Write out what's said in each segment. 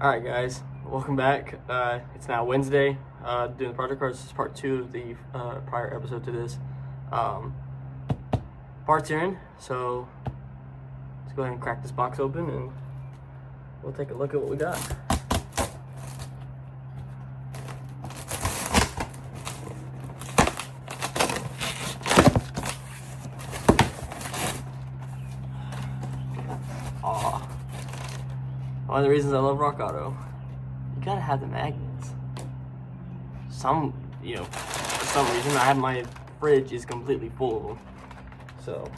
Alright guys, welcome back. It's now Wednesday, doing the project cards. This is part 2 of the prior episode to this. Parts are in, so let's go ahead and crack this box open and we'll take a look at what we got. One of the reasons I love Rock Auto, you gotta have the magnets. For some reason, my fridge is completely full of them. So,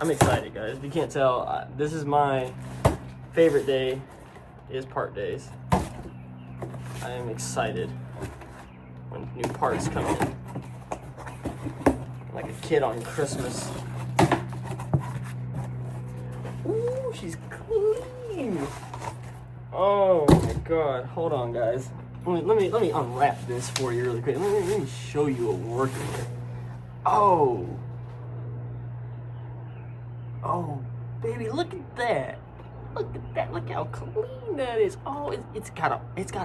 I'm excited, guys. If you can't tell, this is my favorite day, is part days. I am excited when new parts come in. Like a kid on Christmas. Ooh, she's clean. Oh my god. Hold on, guys. Let me unwrap this for you really quick. Let me show you what we're working with. Oh, baby, look at that. Look at that. Look how clean that is. Oh, it's got a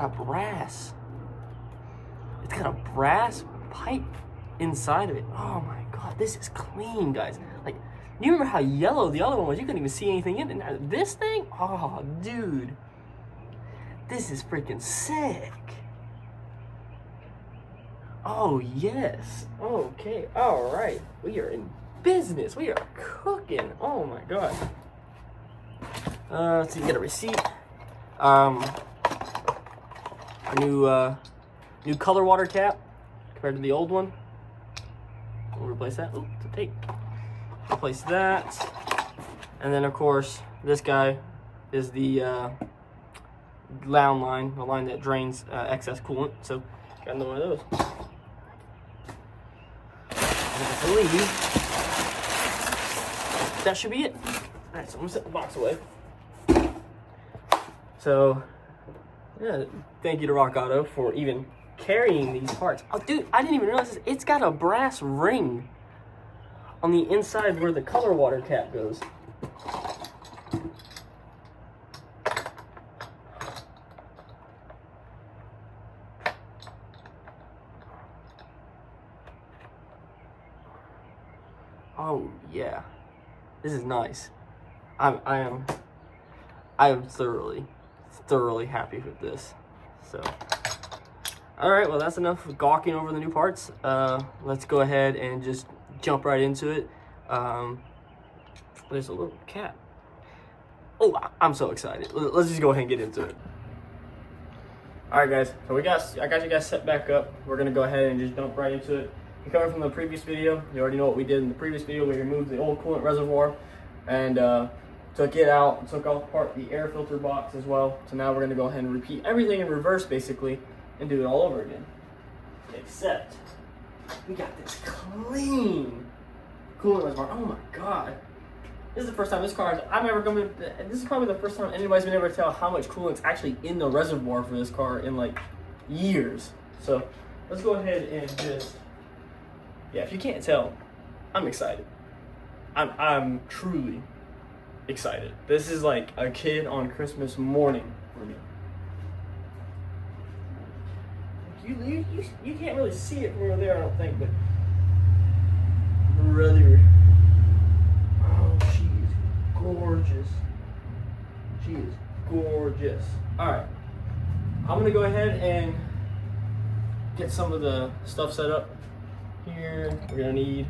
brass. It's got a brass pipe inside of it. Oh my god, this is clean, guys. Like, you remember how yellow the other one was? You couldn't even see anything in it. Now, this thing, oh dude, this is freaking sick. Oh yes. Okay. All right. We are in business. We are cooking. Oh my god. Let's see. Get a receipt. A new color water cap compared to the old one. We'll replace that. Ooh, it's a tape. Replace that. And then, of course, this guy is the line, the line that drains excess coolant. So, got another one of those. And I believe that should be it. Alright, so I'm going to set the box away. So, yeah, thank you to Rock Auto for even carrying these parts. Oh, dude, I didn't even realize this. It's got a brass ring on the inside where the color water cap goes. Oh yeah, this is nice. I am thoroughly happy with this. So. Alright, well that's enough gawking over the new parts. Let's go ahead and just jump right into it. There's a little cap. Oh, I'm so excited. Let's just go ahead and get into it. Alright guys, so I got you guys set back up. We're going to go ahead and just jump right into it. You're coming from the previous video. You already know what we did in the previous video. We removed the old coolant reservoir and took it out, took off apart the air filter box as well. So now we're going to go ahead and repeat everything in reverse basically and do it all over again. Except we got this clean coolant reservoir. Oh my god. This is the first time this is probably the first time anybody's been able to tell how much coolant's actually in the reservoir for this car in like years. So let's go ahead and just, yeah, if you can't tell, I'm excited. I'm truly excited. This is like a kid on Christmas morning for me. You can't really see it from over there, I don't think, but really, oh, she is gorgeous. She is gorgeous. All right, I'm gonna go ahead and get some of the stuff set up here. We're gonna need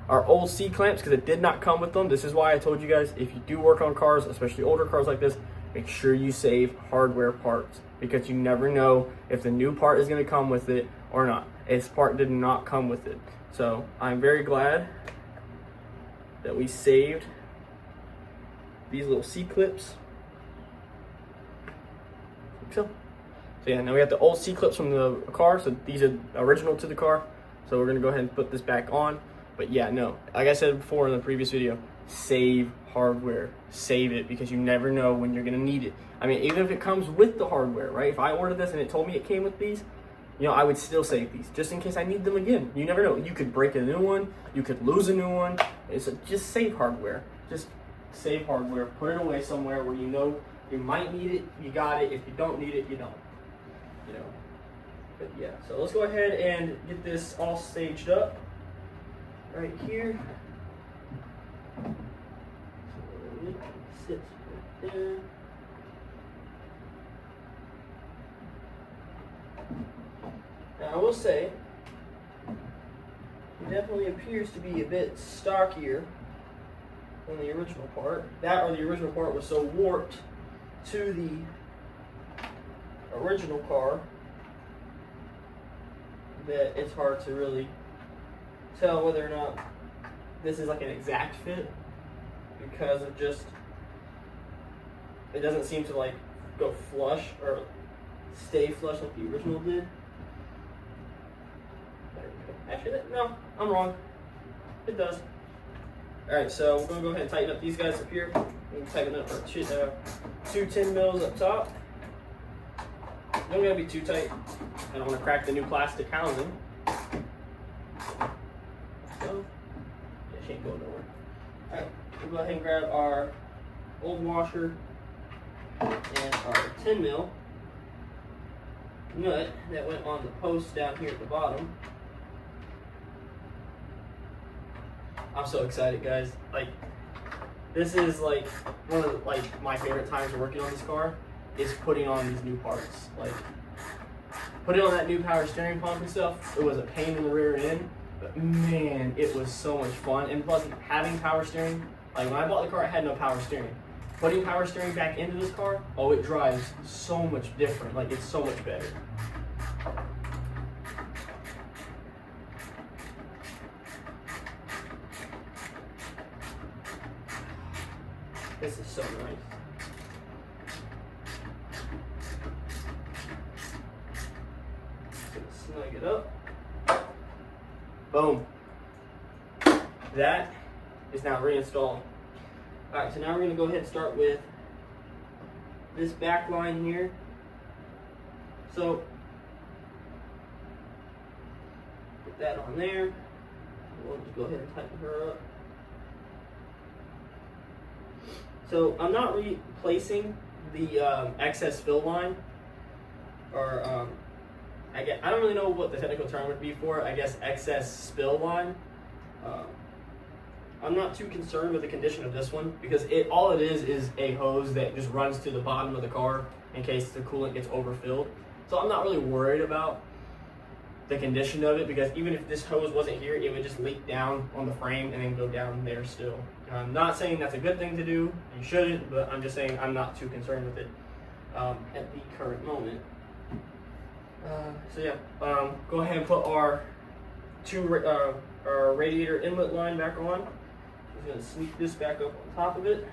our old C-clamps because it did not come with them. This is why I told you guys, if you do work on cars, especially older cars like this, make sure you save hardware parts because you never know if the new part is going to come with it or not. This part did not come with it. So I'm very glad that we saved these little C-clips. So yeah, now we have the old C-clips from the car. So these are original to the car. So we're going to go ahead and put this back on. But yeah, no, like I said before in the previous video, save hardware, save it because you never know when you're gonna need it. I mean, even if it comes with the hardware, right? If I ordered this and it told me it came with these, you know, I would still save these just in case I need them again. You never know. You could break a new one. You could lose a new one. Just save hardware. Just save hardware. Put it away somewhere where you know you might need it. You got it. If you don't need it, you don't. You know. But yeah. So let's go ahead and get this all staged up right here. So it sits right there. Now I will say, it definitely appears to be a bit stockier than the original part. That or the original part was so warped to the original car that it's hard to really tell whether or not this is like an exact fit, because of just, it doesn't seem to like go flush or stay flush like the original did. Actually, no, I'm wrong. It does. Alright, so we're going to go ahead and tighten up these guys up here. We can tighten up our two 10 mils up top. Don't gotta be too tight. I don't want to crack the new plastic housing. So, it ain't going nowhere. Alright, we'll go ahead and grab our old washer and our 10 mil nut that went on the post down here at the bottom. I'm so excited, guys. Like, this is like one of my favorite times working on this car is putting on these new parts. Like, putting on that new power steering pump and stuff, it was a pain in the rear end, but man, it was so much fun. And plus, having power steering, like when I bought the car, I had no power steering. Putting power steering back into this car, oh, it drives so much different. Like, it's so much better. This is so nice. Just gonna snug it up. Boom. That is now reinstalled. Alright, so now we're gonna go ahead and start with this back line here. So put that on there. We'll just go ahead and tighten her up. So I'm not replacing the excess fill line, or I don't really know what the technical term would be for it. I guess excess spill line. I'm not too concerned with the condition of this one, because all it is a hose that just runs to the bottom of the car in case the coolant gets overfilled. So I'm not really worried about the condition of it, because even if this hose wasn't here, it would just leak down on the frame and then go down there still. I'm not saying that's a good thing to do, you shouldn't, but I'm just saying I'm not too concerned with it at the current moment. So yeah, go ahead and put our our radiator inlet line back on. Just gonna sneak this back up on top of it.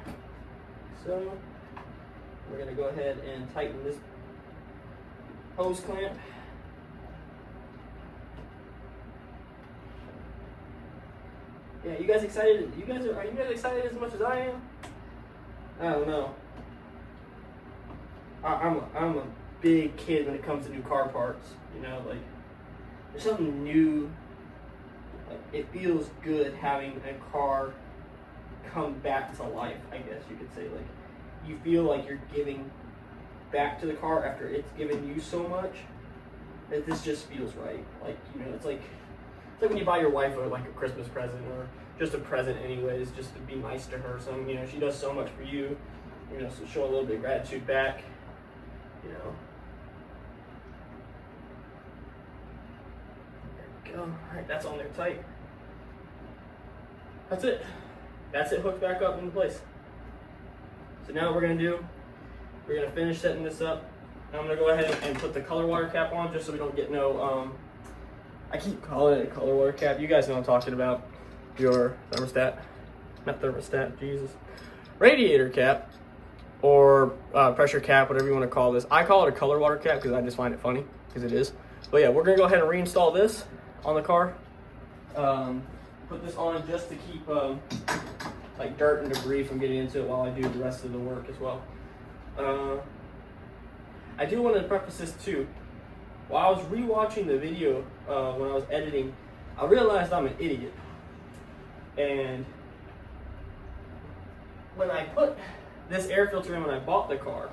So we're gonna go ahead and tighten this hose clamp. Yeah, you guys excited? Are you guys excited as much as I am? I don't know. I'm a big kid when it comes to new car parts. You know, like, there's something new. Like, it feels good having a car come back to life, I guess you could say. Like, you feel like you're giving back to the car after it's given you so much. That this just feels right. Like, you know, it's like when you buy your wife a Christmas present, or just a present anyways, just to be nice to her. So, you know, she does so much for you, you know, so show a little bit of gratitude back, you know. There we go. All right, that's on there tight. That's it. That's it hooked back up into place. So now what we're gonna finish setting this up. And I'm gonna go ahead and put the color water cap on, just so we don't get no, I keep calling it a color water cap. You guys know what I'm talking about. Your thermostat, not thermostat, Jesus. Radiator cap, or pressure cap, whatever you want to call this. I call it a color water cap because I just find it funny, because it is. But yeah, we're gonna go ahead and reinstall this on the car. Put this on just to keep like dirt and debris from getting into it while I do the rest of the work as well. I do want to preface this too. while I was rewatching the video when I was editing, I realized I'm an idiot. And when I put this air filter in when I bought the car,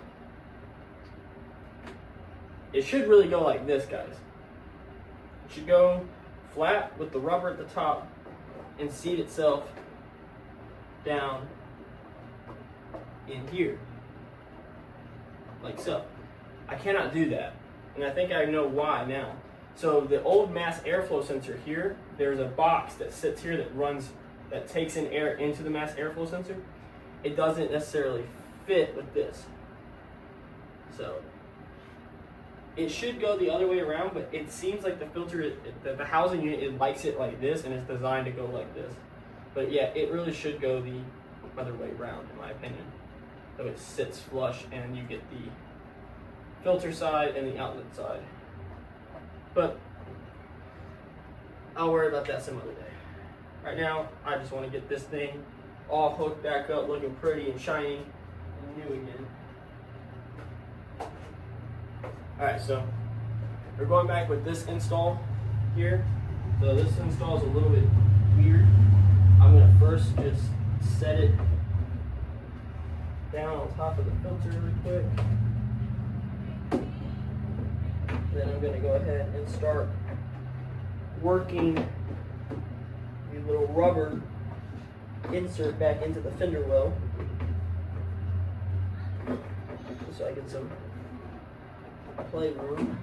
it should really go like this, guys. It should go flat with the rubber at the top and seat itself down in here, like so. I cannot do that, and I think I know why now. So the old mass airflow sensor here, there's a box that sits here that takes in air into the mass airflow sensor. It doesn't necessarily fit with this. So it should go the other way around, but it seems like the filter, the housing unit, it likes it like this, and it's designed to go like this. But yeah, it really should go the other way around, in my opinion. So it sits flush, and you get the filter side and the outlet side. But I'll worry about that some other day. Right now, I just want to get this thing all hooked back up, looking pretty and shiny and new again. Alright, so we're going back with this install here. So this install is a little bit weird. I'm going to first just set it down on top of the filter really quick. Then I'm going to go ahead and start working the little rubber insert back into the fender well, so I get some playroom.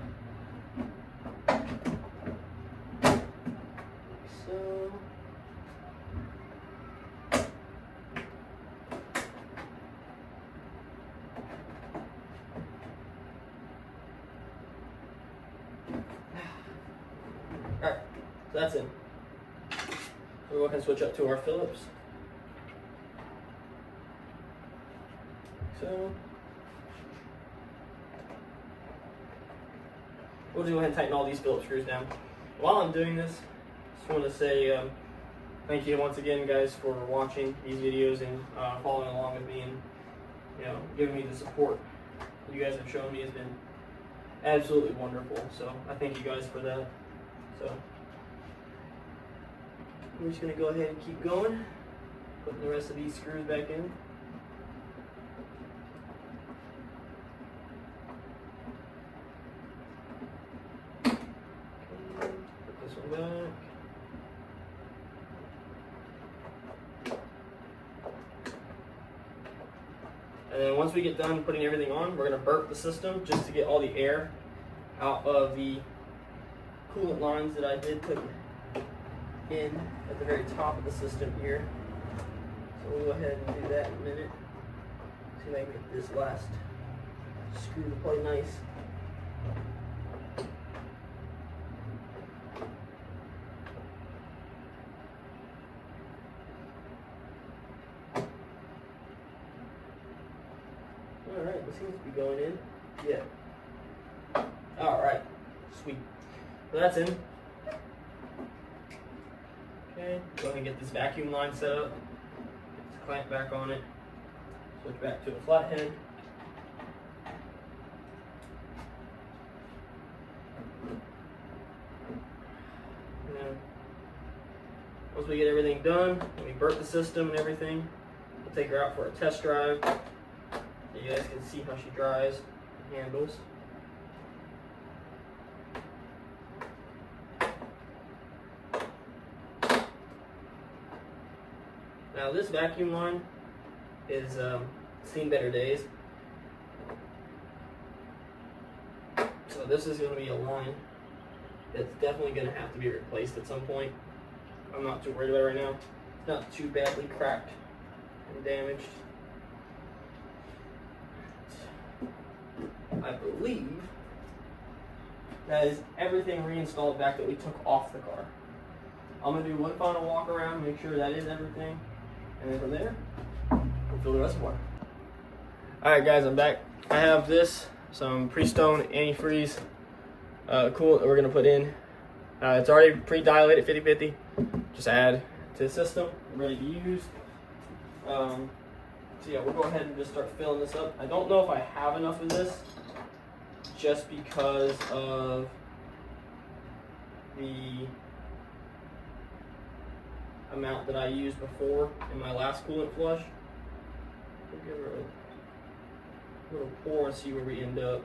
So alright, so that's it. We're going to switch up to our Phillips. So we'll just go ahead and tighten all these Phillips screws down. While I'm doing this, just want to say thank you once again, guys, for watching these videos and following along with me, and giving me the support you guys have shown me has been absolutely wonderful. So I thank you guys for that. So we're just going to go ahead and keep going, putting the rest of these screws back in. Back. And then once we get done putting everything on, we're going to burp the system just to get all the air out of the coolant lines that I did put in at the very top of the system here. So we'll go ahead and do that in a minute. See if I can get this last screw to play nice. Alright, it seems to be going in. Yeah. Alright, sweet. So that's in. Okay, go ahead and get this vacuum line set up. Get this clamp back on it. Switch back to a flathead. And then once we get everything done, we burp the system and everything, we'll take her out for a test drive. So you guys can see how she dries and handles. Now this vacuum line is seen better days. So this is going to be a line that's definitely going to have to be replaced at some point. I'm not too worried about it right now. It's not too badly cracked and damaged. I believe that is everything reinstalled back that we took off the car. I'm going to do one final walk around, make sure that is everything, and then from there, we'll fill the reservoir. Alright guys, I'm back. I have this, some pre-stone antifreeze coolant that we're going to put in. It's already pre-dilated 50-50. Just add to the system, ready to use. So yeah, we'll go ahead and just start filling this up. I don't know if I have enough of this just because of the amount that I used before in my last coolant flush. We'll give her a little pour and see where we end up.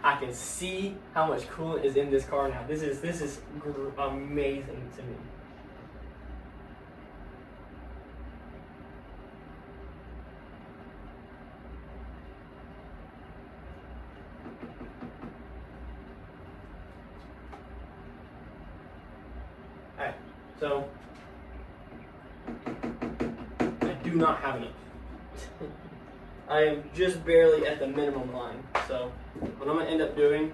I can see how much coolant is in this car now. This is amazing to me. Alright, so I do not have enough. I am just barely at the minimum line. So what I'm gonna end up doing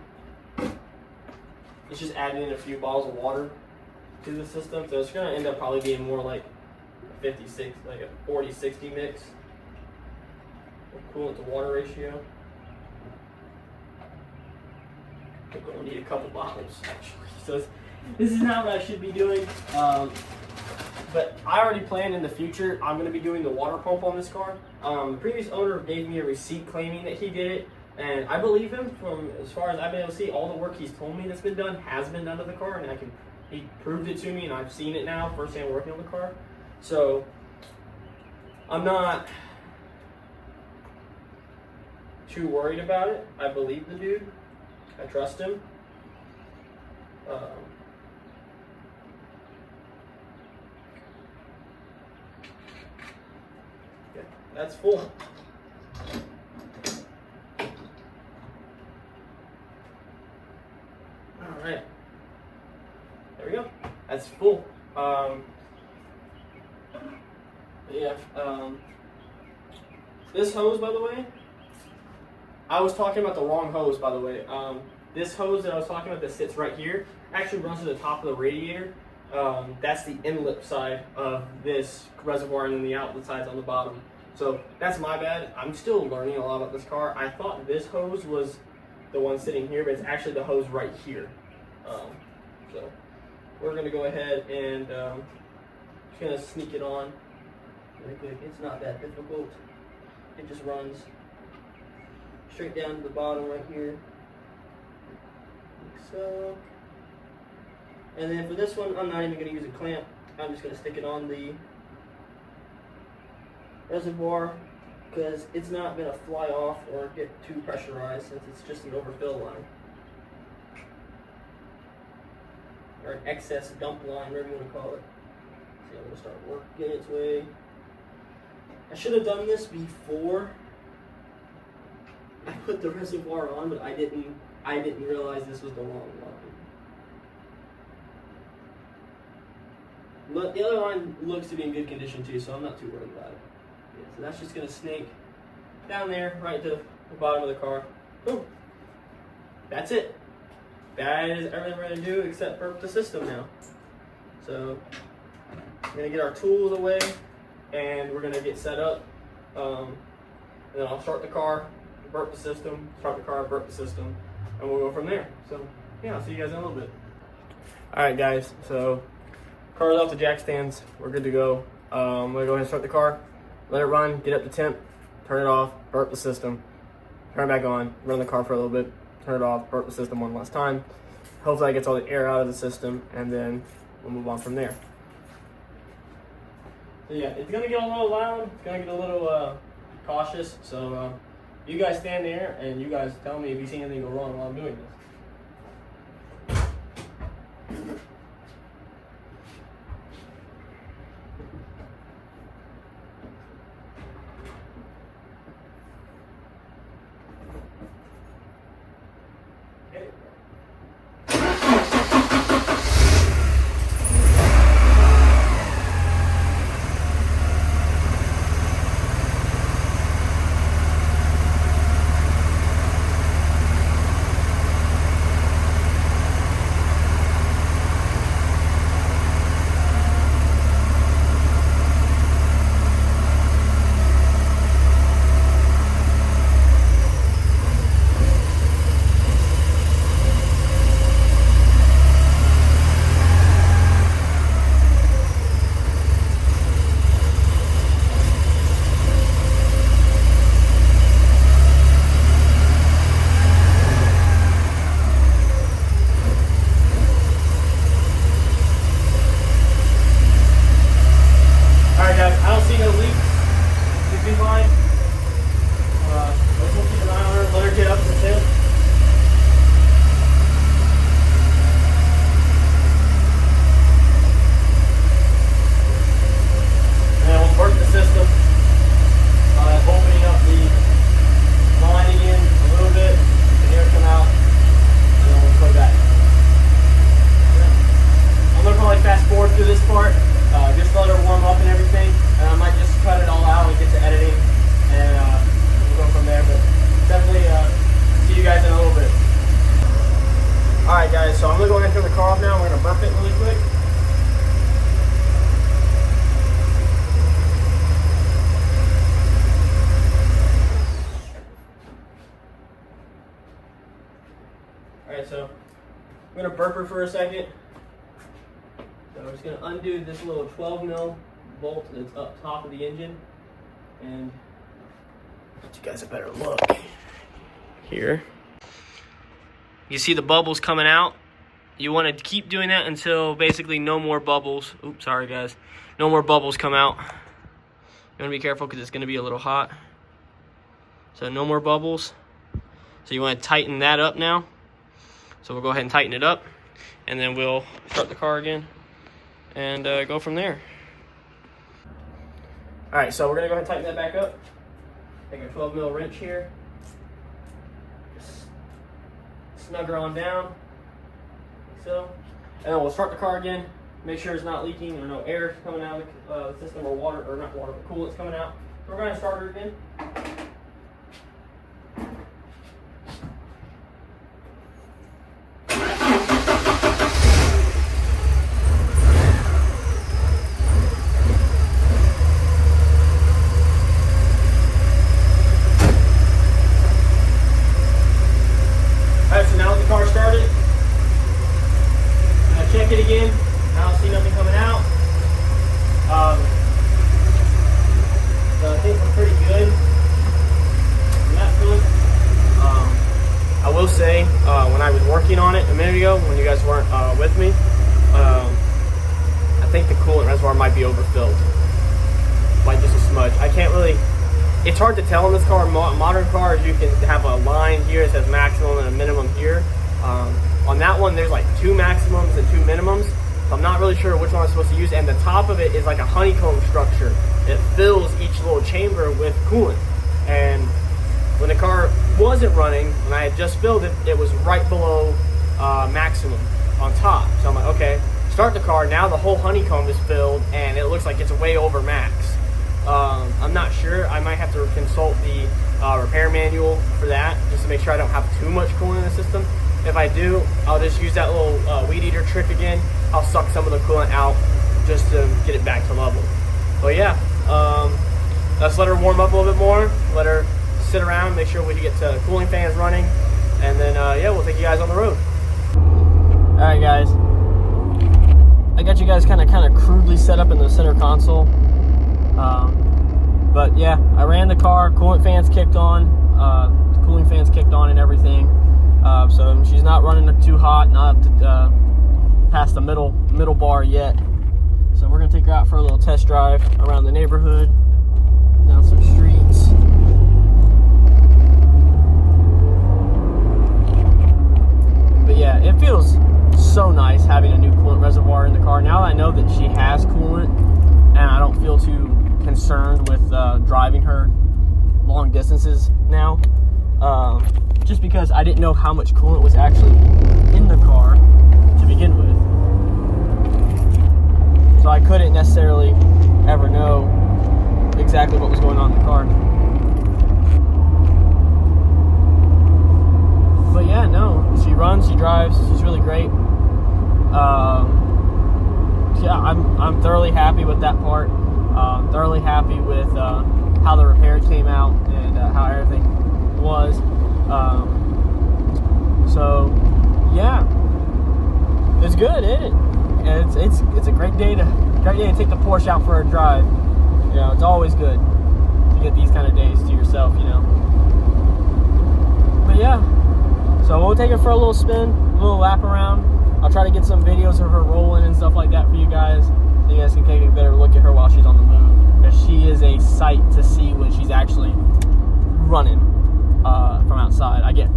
is just adding in a few bottles of water to the system. So it's gonna end up probably being more like a 56, like a 40-60 mix. Coolant to water ratio. I think we're gonna need a couple bottles actually. So this is not what I should be doing. But I already planned in the future, I'm going to be doing the water pump on this car. The previous owner gave me a receipt claiming that he did it, and I believe him. From as far as I've been able to see, all the work he's told me that's been done has been done to the car, and he proved it to me, and I've seen it now firsthand working on the car. So I'm not too worried about it. I believe the dude. I trust him. That's full. Alright. There we go. That's full. This hose, by the way, I was talking about the wrong hose, by the way. This hose that I was talking about that sits right here actually runs to the top of the radiator. That's the inlet side of this reservoir, and then the outlet side's on the bottom. So that's my bad. I'm still learning a lot about this car. I thought this hose was the one sitting here, but it's actually the hose right here. So we're gonna go ahead and just gonna sneak it on really quick. It's not that difficult. It just runs straight down to the bottom right here, like so. And then for this one, I'm not even gonna use a clamp. I'm just gonna stick it on the reservoir because it's not going to fly off or get too pressurized since it's just an overfill line or an excess dump line, whatever you want to call it. So I'm going to start working its way. I should have done this before I put the reservoir on, but I didn't realize this was the wrong line. But the other line looks to be in good condition too, so I'm not too worried about it. So that's just going to snake down there right to the bottom of the car. Boom. That's it. That is everything we're going to do except burp the system now. So we're going to get our tools away and we're going to get set up. And then I'll start the car, burp the system, start the car, burp the system, and we'll go from there. So yeah, I'll see you guys in a little bit. Alright guys, so car's off the jack stands. We're good to go. I'm going to go ahead and start the car. Let it run, get up to temp, turn it off, burp the system, turn it back on, run the car for a little bit, turn it off, burp the system one last time. Hopefully that gets all the air out of the system, and then we'll move on from there. So yeah, it's gonna get a little loud, it's gonna get a little cautious, so you guys stand there and you guys tell me if you see anything go wrong while I'm doing this. car off now. We're gonna burp it really quick. Alright, so I'm gonna burp her for a second. So I'm just gonna undo this little 12 mil bolt that's up top of the engine and get you guys a better look here. You see the bubbles coming out. You want to keep doing that until basically no more bubbles. Oops, sorry guys. No more bubbles come out. You want to be careful because it's going to be a little hot. So no more bubbles. So you want to tighten that up now. So we'll go ahead and tighten it up. And then we'll start the car again and go from there. Alright, so we're going to go ahead and tighten that back up. Take a 12 mil wrench here. Just snug her on down. Like so. And then we'll start the car again. Make sure it's not leaking or no air coming out of the system or water, or not water, but coolant's coming out. So we're going to start her again. Check it again. I don't see nothing coming out. So I think we're pretty good. That's good. I will say, when I was working on it a minute ago, when you guys weren't with me, I think the coolant reservoir might be overfilled. Like just a smudge. I can't really. It's hard to tell in this car. Modern cars, you can have a line here that says maximum and a minimum here. On that one, there's like 2 maximums and 2 minimums. So I'm not really sure which one I'm supposed to use. And the top of it is like a honeycomb structure. It fills each little chamber with coolant. And when the car wasn't running, when I had just filled it, it was right below maximum on top. So I'm like, okay, start the car. Now the whole honeycomb is filled and it looks like it's way over max. I'm not sure. I might have to consult the repair manual for that just to make sure I don't have too much coolant in the system. If I do, I'll just use that little weed eater trick again. I'll suck some of the coolant out just to get it back to level. But yeah, let's let her warm up a little bit more. Let her sit around, make sure we can get the cooling fans running. And then, yeah, we'll take you guys on the road. All right, guys. I got you guys kind of crudely set up in the center console. But yeah, I ran the car, coolant fans kicked on, the cooling fans kicked on and everything. So she's not running too hot, not up to, past the middle bar yet. So we're gonna take her out for a little test drive around the neighborhood, down some streets. But yeah, it feels so nice having a new coolant reservoir in the car. Now that I know that she has coolant, and I don't feel too concerned with driving her long distances now. Just because I didn't know how much coolant was actually in the car to begin with. So I couldn't necessarily ever know exactly what was going on in the car. But yeah, no, she runs, she drives, she's really great. Yeah, I'm thoroughly happy with that part. Thoroughly happy with how the repair came out and how everything was. So yeah, it's good, isn't it? And it's a great day to take the Porsche out for a drive. You know, it's always good to get these kind of days to yourself, you know. But yeah, so we'll take her for a little spin, a little lap around. I'll try to get some videos of her rolling and stuff like that for you guys, so you guys can take a better look at her while she's on the move. Because she is a sight to see when she's actually running from outside. I get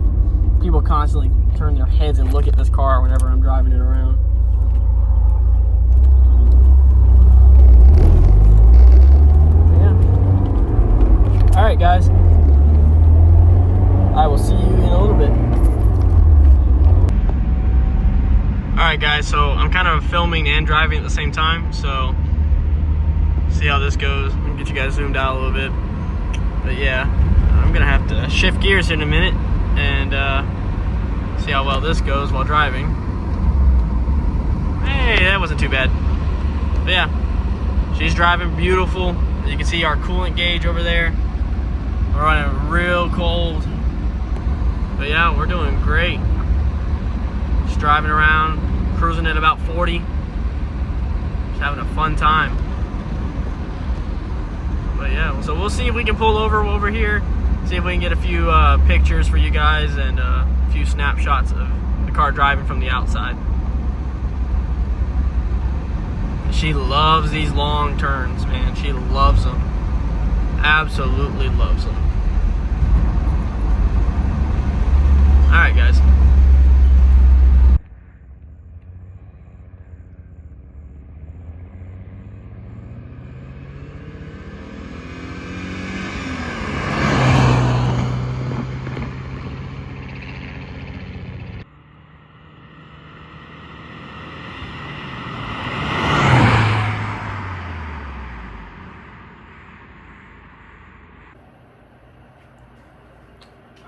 people constantly turn their heads and look at this car whenever I'm driving it around. Yeah. All right, guys. I will see you in a little bit. All right, guys. So I'm kind of filming and driving at the same time. So see how this goes. I'll get you guys zoomed out a little bit. But yeah, I'm gonna have to shift gears in a minute and see how well this goes while driving. Hey, that wasn't too bad. But yeah, she's driving beautiful. As you can see our coolant gauge over there. We're running real cold. But yeah, we're doing great. Just driving around, cruising at about 40. Just having a fun time. But yeah, so we'll see if we can pull over here, see if we can get a few pictures for you guys and a few snapshots of the car driving from the outside. She loves these long turns, man. She loves them. Absolutely loves them. All right, guys.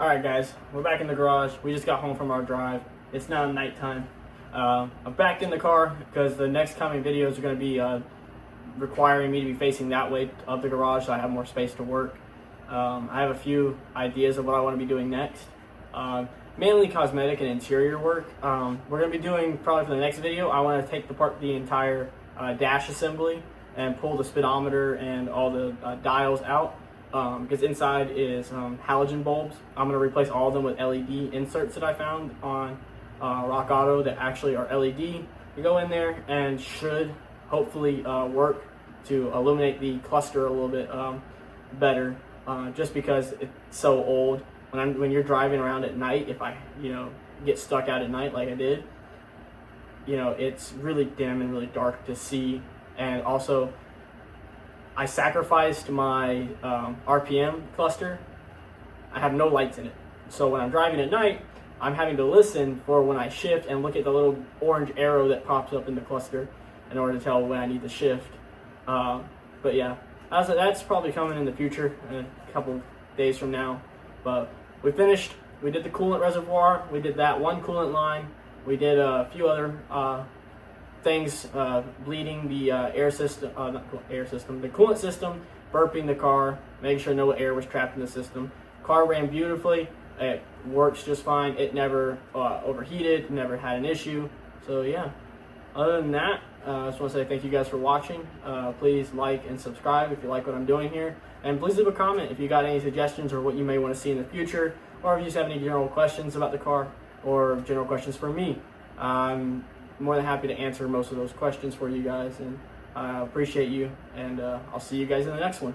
Alright guys, we're back in the garage. We just got home from our drive. It's now nighttime. I'm back in the car because the next coming videos are going to be requiring me to be facing that way of the garage so I have more space to work. I have a few ideas of what I want to be doing next. Mainly cosmetic and interior work. We're going to be doing, probably for the next video, I want to take apart the entire dash assembly and pull the speedometer and all the dials out. Because inside is halogen bulbs. I'm going to replace all of them with LED inserts that I found on Rock Auto that actually are LED. You go in there and should hopefully work to illuminate the cluster a little bit better. Just because it's so old. When you're driving around at night, if I get stuck out at night like I did, it's really dim and really dark to see. And also, I sacrificed my RPM cluster. I have no lights in it. So when I'm driving at night, I'm having to listen for when I shift and look at the little orange arrow that pops up in the cluster in order to tell when I need to shift. But yeah, that's probably coming in the future, in a couple days from now. But we finished. We did the coolant reservoir. We did that one coolant line. We did a few other things, bleeding the the coolant system, burping the car, making sure no air was trapped in the system. Car ran beautifully. It works just fine. It never overheated, never had an issue. So yeah, other than that, I just want to say thank you guys for watching. Please like and subscribe if you like what I'm doing here. And please leave a comment if you got any suggestions or what you may want to see in the future, or if you just have any general questions about the car or general questions for me. I'm more than happy to answer most of those questions for you guys, and I appreciate you, and I'll see you guys in the next one.